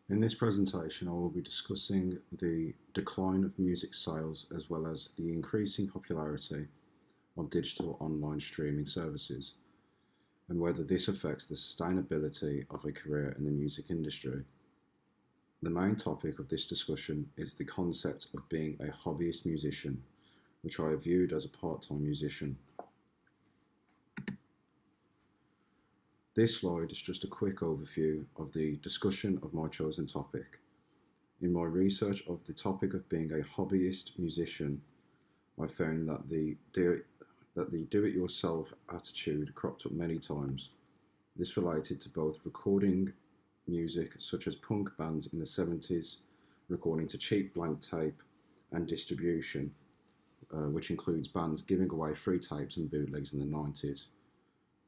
In this presentation, I will be discussing the decline of music sales as well as the increasing popularity of digital online streaming services and whether this affects the sustainability of a career in the music industry. The main topic of this discussion is the concept of being a hobbyist musician, which I have viewed as a part-time musician. This slide is just a quick overview of the discussion of my chosen topic. In my research of the topic of being a hobbyist musician, I found that the do-it-yourself attitude cropped up many times. This related to both recording music such as punk bands in the 70s, recording to cheap blank tape, and distribution, which includes bands giving away free tapes and bootlegs in the 90s.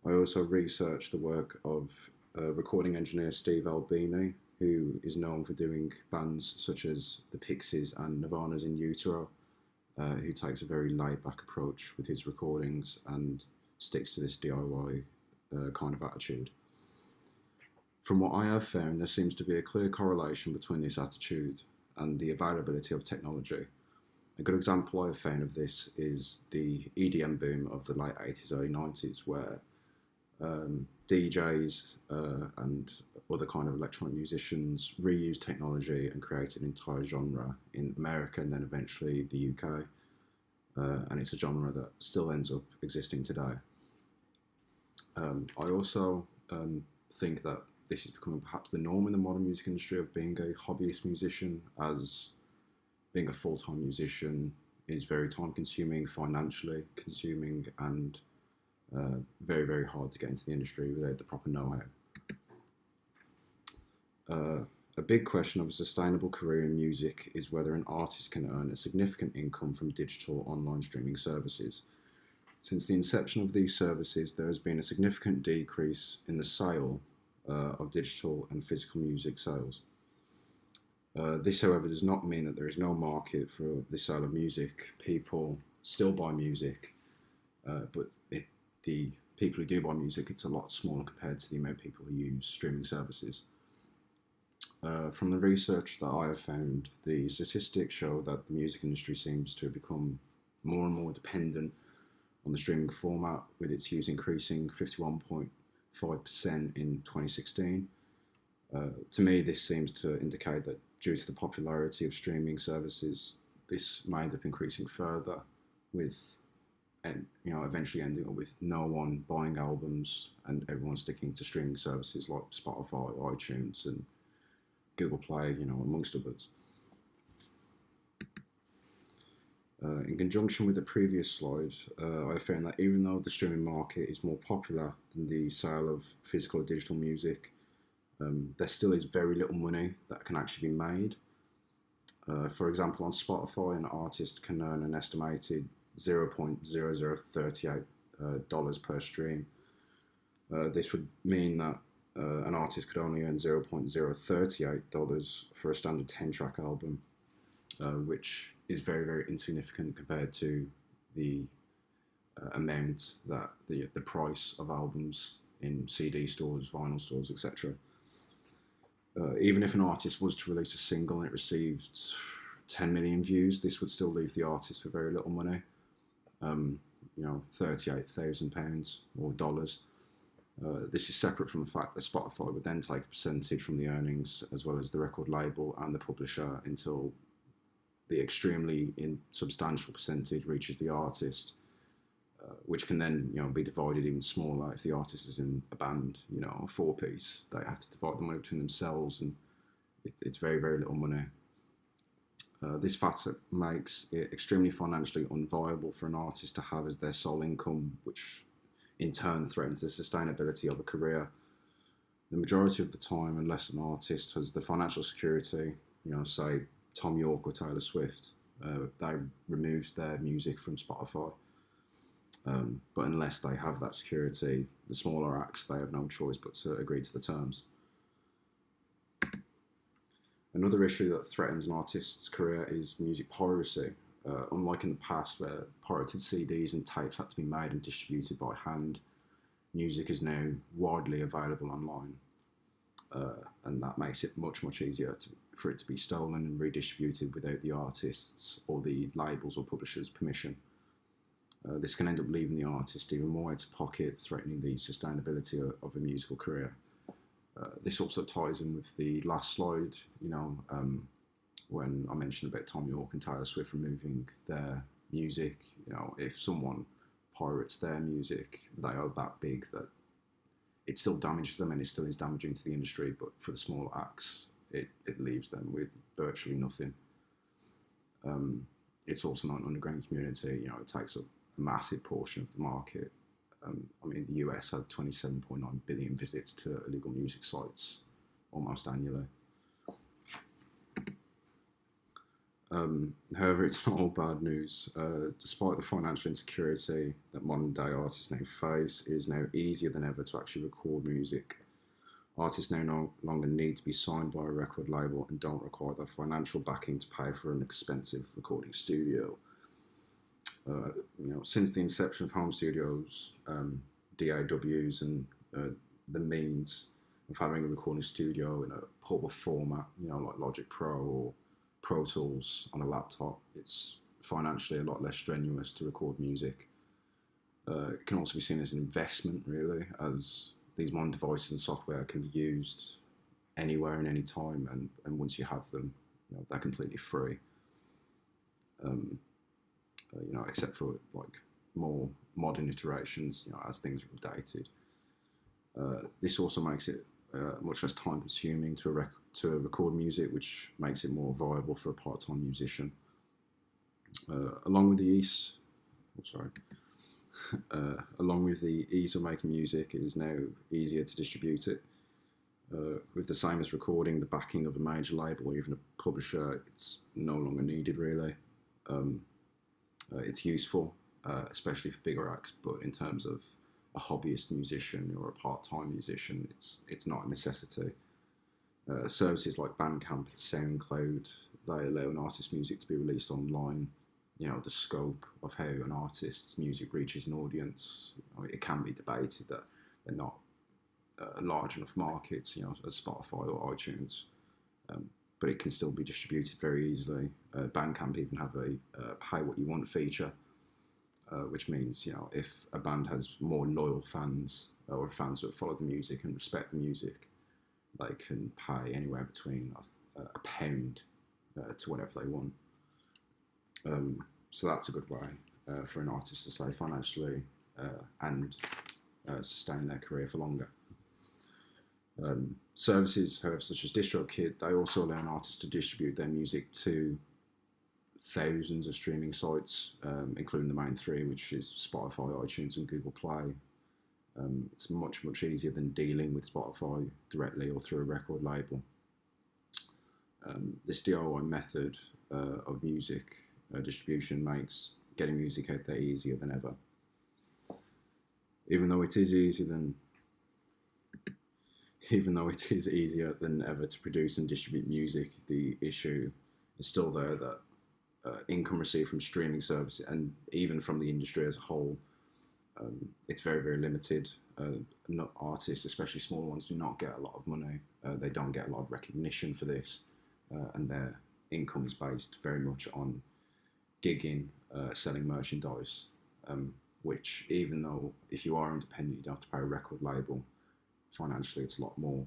I also researched the work of recording engineer Steve Albini, who is known for doing bands such as the Pixies and Nirvana's In Utero, who takes a very laid-back approach with his recordings and sticks to this DIY kind of attitude. From what I have found, there seems to be a clear correlation between this attitude and the availability of technology. A good example I have found of this is the EDM boom of the late 80s, early 90s, where DJs and other kind of electronic musicians reused technology and created an entire genre in America and then eventually the UK. And it's a genre that still ends up existing today. I also think that this is becoming perhaps the norm in the modern music industry of being a hobbyist musician, as being a full-time musician is very time-consuming, financially consuming, and very, very hard to get into the industry without the proper know-how. A big question of a sustainable career in music is whether an artist can earn a significant income from digital online streaming services. Since the inception of these services, there has been a significant decrease in the sale of digital and physical music sales. This, however, does not mean that there is no market for the sale of music. People still buy music, but the people who do buy music, it's a lot smaller compared to the amount of people who use streaming services. From the research that I have found, the statistics show that the music industry seems to have become more and more dependent on the streaming format, with its use increasing 51.5% in 2016. To me, this seems to indicate that due to the popularity of streaming services, this may end up increasing further, with eventually ending up with no one buying albums and everyone sticking to streaming services like Spotify, iTunes, and Google Play, amongst others. In conjunction with the previous slide, I found that even though the streaming market is more popular than the sale of physical or digital music, there still is very little money that can actually be made. For example, on Spotify, an artist can earn an estimated $0.0038 per stream. This would mean that an artist could only earn $0.038 for a standard 10-track album, which is very, very insignificant compared to the amount that the price of albums in CD stores, vinyl stores, etc. Even if an artist was to release a single and it received 10 million views, this would still leave the artist with very little money. £38,000 or dollars. This is separate from the fact that Spotify would then take a percentage from the earnings, as well as the record label and the publisher, until the extremely insubstantial percentage reaches the artist, which can then be divided even smaller if the artist is in a band, a four-piece. They have to divide the money between themselves, and it's very, very little money. This factor makes it extremely financially unviable for an artist to have as their sole income, which in turn threatens the sustainability of a career. The majority of the time, unless an artist has the financial security, say Tom York or Taylor Swift, they remove their music from Spotify. But unless they have that security, the smaller acts, they have no choice but to agree to the terms. Another issue that threatens an artist's career is music piracy. Unlike in the past, where pirated CDs and tapes had to be made and distributed by hand, music is now widely available online. and that makes it much easier for it to be stolen and redistributed without the artists or the labels or publishers' permission. This can end up leaving the artist even more out of pocket, threatening the sustainability of a musical career. This also ties in with the last slide, when I mentioned about Tom York and Taylor Swift removing their music. If someone pirates their music, they are that big that it still damages them, and it still is damaging to the industry, but for the smaller acts, it leaves them with virtually nothing. It's also not an underground community. It takes up a massive portion of the market. The US had 27.9 billion visits to illegal music sites almost annually. However, it's not all bad news. Despite the financial insecurity that modern day artists now face, it is now easier than ever to actually record music. Artists now no longer need to be signed by a record label and don't require the financial backing to pay for an expensive recording studio. Since the inception of home studios, DAWs, and the means of having a recording studio in a portable format, like Logic Pro or Pro Tools on a laptop, it's financially a lot less strenuous to record music. It can also be seen as an investment, really, as these modern devices and software can be used anywhere and any time, and once you have them, they're completely free. Except for like more modern iterations, as things are updated. This also makes it much less time consuming to record music, which makes it more viable for a part-time musician. Along with the ease of making music, it is now easier to distribute it. With the same as recording, the backing of a major label or even a publisher, it's no longer needed, really. It's useful, especially for bigger acts, but in terms of a hobbyist musician or a part-time musician, it's not a necessity. Services like Bandcamp and SoundCloud, they allow an artist's music to be released online. The scope of how an artist's music reaches an audience, it can be debated that they're not large enough markets, as Spotify or iTunes, but it can still be distributed very easily. Bandcamp even have a pay what you want feature, which means, if a band has more loyal fans or fans that follow the music and respect the music, they can pay anywhere between a pound to whatever they want. So that's a good way for an artist to stay financially and sustain their career for longer. Services, however, such as DistroKid, they also allow an artist to distribute their music to thousands of streaming sites, including the main three, which is Spotify, iTunes, and Google Play. It's much easier than dealing with Spotify directly or through a record label. This DIY method of music distribution makes getting music out there easier than ever. Even though it is easier than ever to produce and distribute music, the issue is still there that income received from streaming services and even from the industry as a whole, it's very limited. Not artists, especially small ones, do not get a lot of money. They don't get a lot of recognition for this, and their income is based very much on gigging, selling merchandise, which, even though if you are independent, you don't have to pay a record label, financially it's a lot more.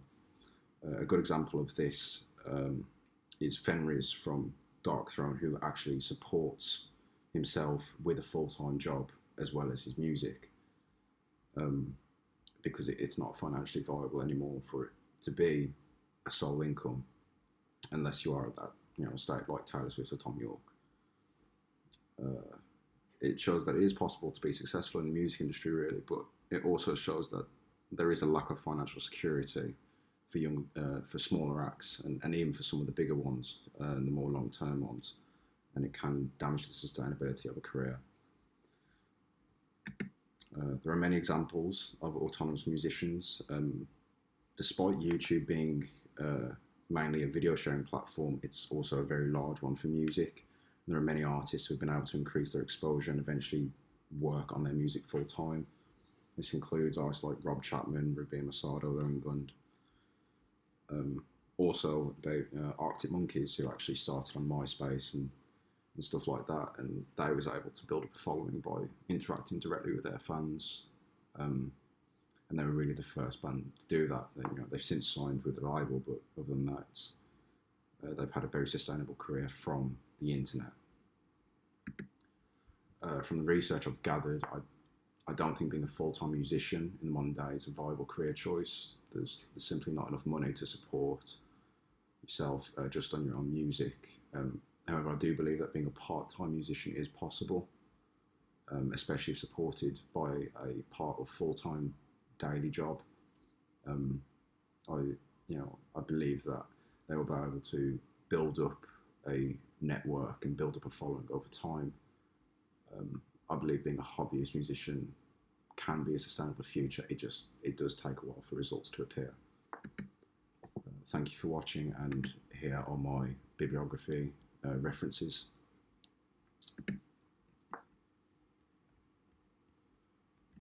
A good example of this is Fenris from Dark Throne, who actually supports himself with a full-time job as well as his music, because it's not financially viable anymore for it to be a sole income unless you are at that state like Taylor Swift or Tom York. It shows that it is possible to be successful in the music industry, really, but it also shows that there is a lack of financial security for smaller acts and even for some of the bigger ones and the more long-term ones, and it can damage the sustainability of a career. There are many examples of autonomous musicians. Despite YouTube being mainly a video sharing platform, it's also a very large one for music. And there are many artists who have been able to increase their exposure and eventually work on their music full time. This includes artists like Rob Chapman, Ruby Masado of England, Also about Arctic Monkeys, who actually started on MySpace and stuff like that, and they was able to build up a following by interacting directly with their fans, and they were really the first band to do that. They've since signed with a label, but other than that, they've had a very sustainable career from the internet. From the research I've gathered, I don't think being a full-time musician in the modern day is a viable career choice. There's simply not enough money to support yourself just on your own music. However, I do believe that being a part-time musician is possible, especially if supported by a part or full-time daily job. I believe that they will be able to build up a network and build up a following over time. I believe being a hobbyist musician can be a sustainable future. It does take a while for results to appear. Thank you for watching, and here are my bibliography references.